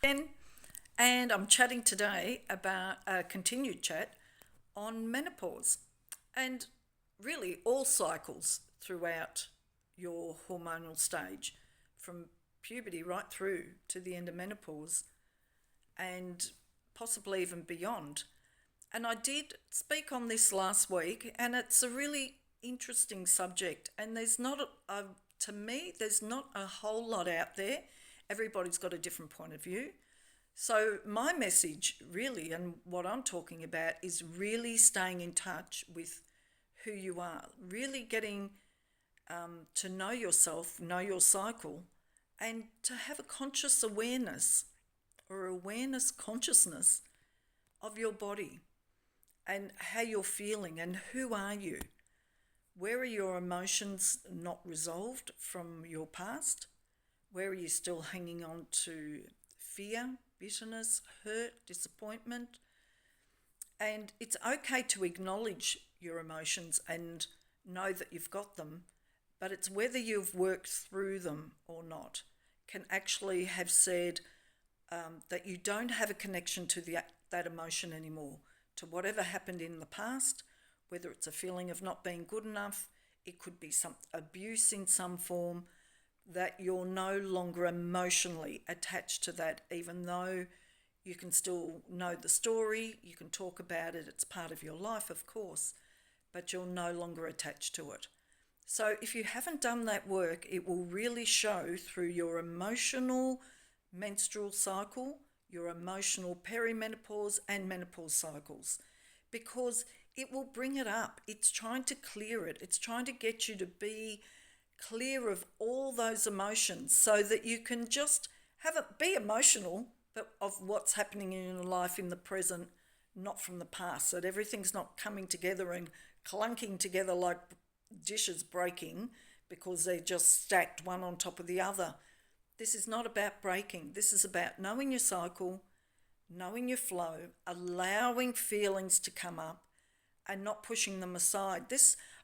Jen, and I'm chatting today about a continued chat on menopause and really all cycles throughout your hormonal stage, from puberty right through to the end of menopause and possibly even beyond. And I did speak on this last week, and it's a really interesting subject. And there's not to me, there's not a whole lot out there. Everybody's got a different point of view. So, my message really, and what I'm talking about, is really staying in touch with who you are, really getting to know yourself, know your cycle, and to have a conscious awareness or awareness consciousness of your body and how you're feeling and who are you. Where are your emotions not resolved from your past? Where are you still hanging on to fear, bitterness, hurt, disappointment? And it's okay to acknowledge your emotions and know that you've got them, but it's whether you've worked through them or not. Can actually have said that you don't have a connection to that emotion anymore, to whatever happened in the past, whether it's a feeling of not being good enough, it could be some abuse in some form, that you're no longer emotionally attached to that, even though you can still know the story, you can talk about it, it's part of your life, of course, but you're no longer attached to it. So if you haven't done that work, it will really show through your emotional menstrual cycle, your emotional perimenopause and menopause cycles, because it will bring it up. It's trying to clear it. It's trying to get you to be clear of all those emotions so that you can just be emotional, but of what's happening in your life in the present, not from the past. So that everything's not coming together and clunking together like dishes breaking because they're just stacked one on top of the other. This is not about breaking. This is about knowing your cycle, knowing your flow, allowing feelings to come up and not pushing them aside.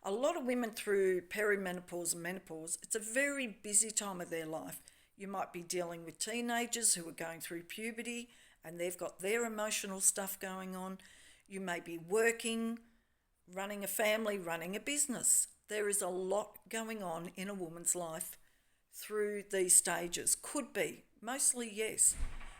A lot of women through perimenopause and menopause, it's a very busy time of their life. You might be dealing with teenagers who are going through puberty and they've got their emotional stuff going on. You may be working, running a family, running a business. There is a lot going on in a woman's life through these stages. Could be, mostly yes.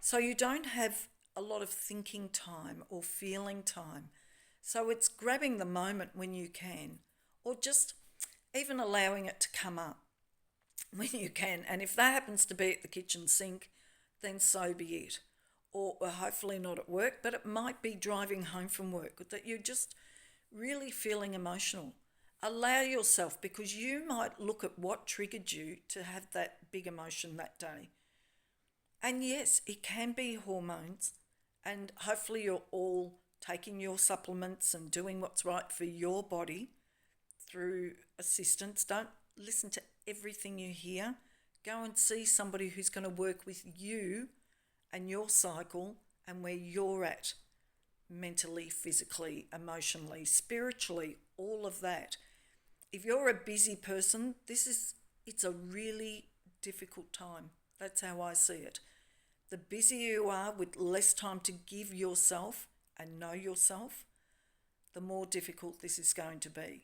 So you don't have a lot of thinking time or feeling time. So it's grabbing the moment when you can, or just even allowing it to come up when you can. And if that happens to be at the kitchen sink, then so be it. Or hopefully not at work, but it might be driving home from work that you're just really feeling emotional. Allow yourself, because you might look at what triggered you to have that big emotion that day. And yes, it can be hormones, and hopefully you're all taking your supplements and doing what's right for your body through assistance. Don't listen to everything you hear. Go and see somebody who's going to work with you and your cycle and where you're at mentally, physically, emotionally, spiritually, all of that. If you're a busy person, it's a really difficult time. That's how I see it. The busier you are with less time to give yourself and know yourself, the more difficult this is going to be.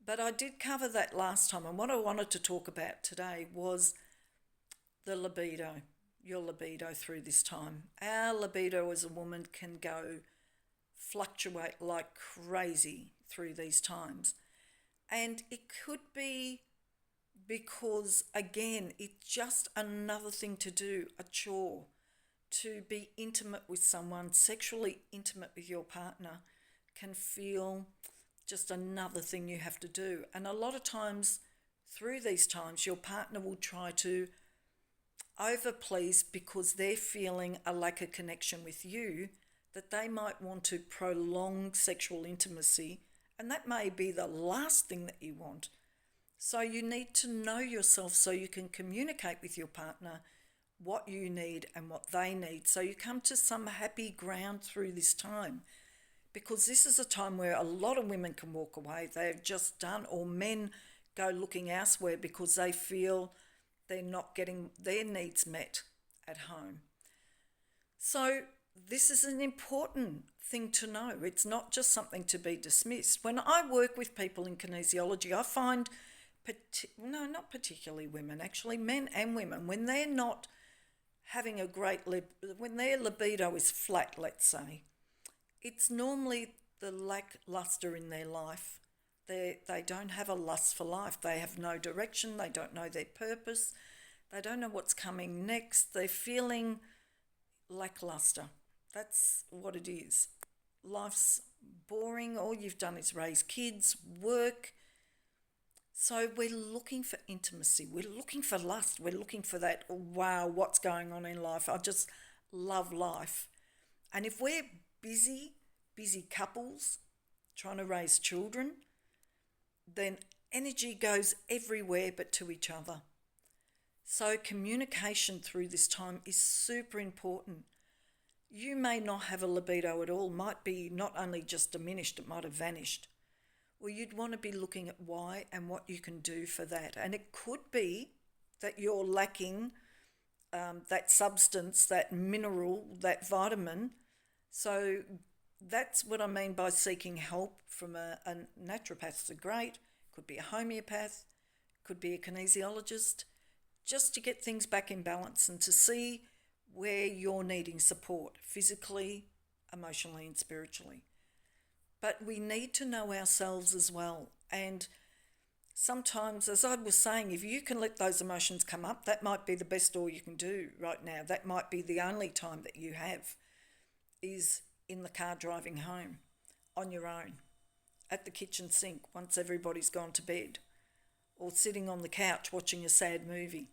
But I did cover that last time, and what I wanted to talk about today was the libido, your libido through this time. Our libido as a woman can fluctuate like crazy through these times. And it could be because, again, it's just another thing to do, a chore. To be intimate with someone, sexually intimate with your partner, can feel just another thing you have to do. And a lot of times through these times, your partner will try to overplease because they're feeling a lack of connection with you, that they might want to prolong sexual intimacy, and that may be the last thing that you want. So you need to know yourself so you can communicate with your partner what you need and what they need, so you come to some happy ground through this time, because this is a time where a lot of women can walk away. They've just done, or men go looking elsewhere because they feel they're not getting their needs met at home. So this is an important thing to know. It's not just something to be dismissed. When I work with people in kinesiology, I find, no, not particularly women, actually, men and women, when they're not having a when their libido is flat, let's say, it's normally the lackluster in their life. They don't have a lust for life. They have no direction. They don't know their purpose. They don't know what's coming next. They're feeling lackluster. That's what it is. Life's boring. All you've done is raise kids, work. So we're looking for intimacy. We're looking for lust. We're looking for that, wow, what's going on in life? I just love life. And if we're busy couples trying to raise children, then energy goes everywhere but to each other. So communication through this time is super important. You may not have a libido at all, might be not only just diminished, it might have vanished. Well, you'd want to be looking at why and what you can do for that. And it could be that you're lacking that substance, that mineral, that vitamin. So that's what I mean by seeking help from a naturopath. So great, could be a homeopath, could be a kinesiologist, just to get things back in balance and to see where you're needing support physically, emotionally, and spiritually. But we need to know ourselves as well. And sometimes, as I was saying, if you can let those emotions come up, that might be the best all you can do right now. That might be the only time that you have, is in the car driving home, on your own, at the kitchen sink once everybody's gone to bed, or sitting on the couch watching a sad movie.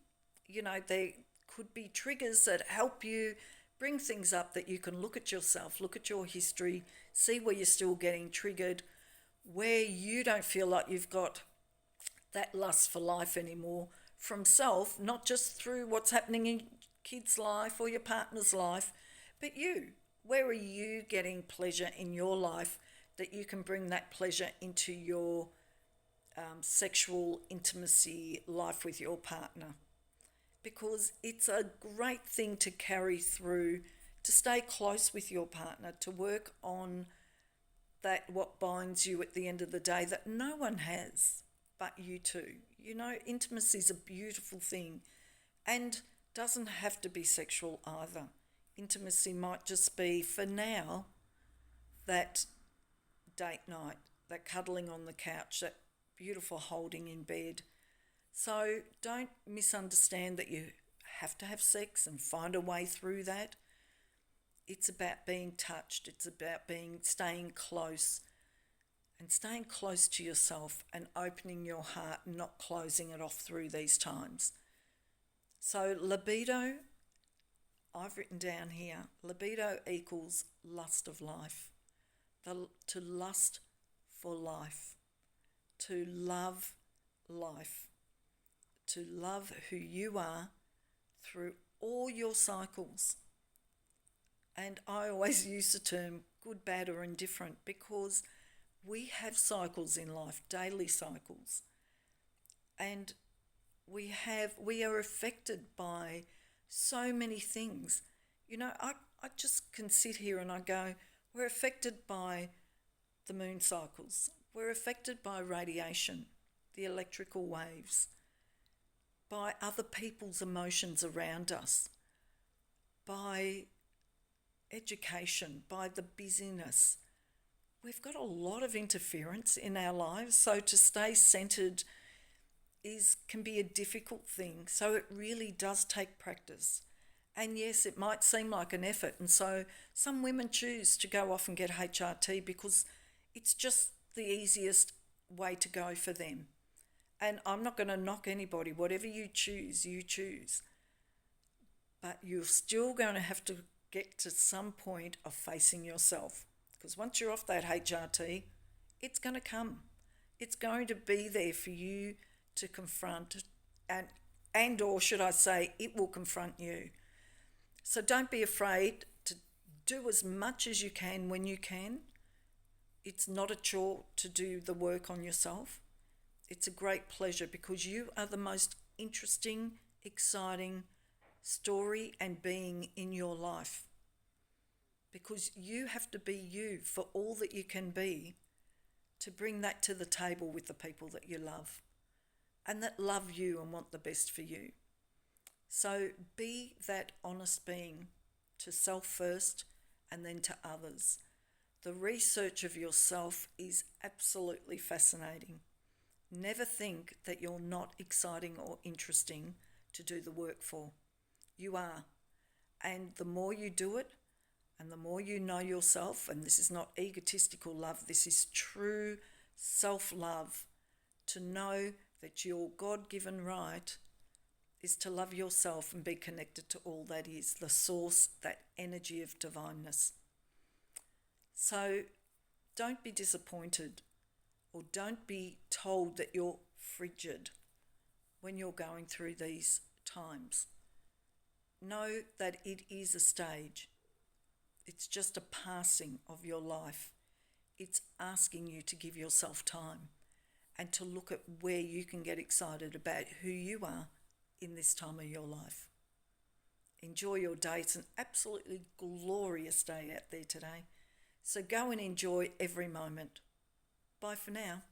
You know, there could be triggers that help you bring things up, that you can look at yourself, look at your history, see where you're still getting triggered, where you don't feel like you've got that lust for life anymore from self, not just through what's happening in kids' life or your partner's life, but you. Where are you getting pleasure in your life that you can bring that pleasure into your sexual intimacy life with your partner? Because it's a great thing to carry through, to stay close with your partner, to work on that, what binds you at the end of the day, that no one has but you two. You know, intimacy is a beautiful thing and doesn't have to be sexual either. Intimacy might just be, for now, that date night, that cuddling on the couch, that beautiful holding in bed. So don't misunderstand that you have to have sex and find a way through that. It's about being touched. It's about staying close, and staying close to yourself and opening your heart and not closing it off through these times. So libido, I've written down here, libido equals lust of life. To lust for life, to love life, to love who you are through all your cycles. And I always use the term good, bad, or indifferent, because we have cycles in life, daily cycles. And we are affected by so many things. You know, I just can sit here and I go, we're affected by the moon cycles. We're affected by radiation, the electrical waves, by other people's emotions around us, by education, by the busyness. We've got a lot of interference in our lives, so to stay centered can be a difficult thing. So it really does take practice. And yes, it might seem like an effort, and so some women choose to go off and get HRT because it's just the easiest way to go for them. And I'm not going to knock anybody. Whatever you choose, you choose. But you're still going to have to get to some point of facing yourself, because once you're off that HRT, it's going to come. It's going to be there for you to confront, and or should I say, it will confront you. So don't be afraid to do as much as you can when you can. It's not a chore to do the work on yourself. It's a great pleasure, because you are the most interesting, exciting story and being in your life. because you have to be you for all that you can be to bring that to the table with the people that you love and that love you and want the best for you. So be that honest being to self first and then to others. The research of yourself is absolutely fascinating. Never think that you're not exciting or interesting to do the work for. You are. And the more you do it, and the more you know yourself, and this is not egotistical love, this is true self-love, to know that your God-given right is to love yourself and be connected to all that is, the source, that energy of divineness. So don't be disappointed, or don't be told that you're frigid when you're going through these times. Know that it is a stage. It's just a passing of your life. It's asking you to give yourself time and to look at where you can get excited about who you are in this time of your life. Enjoy your day. It's an absolutely glorious day out there today. So go and enjoy every moment. Bye for now.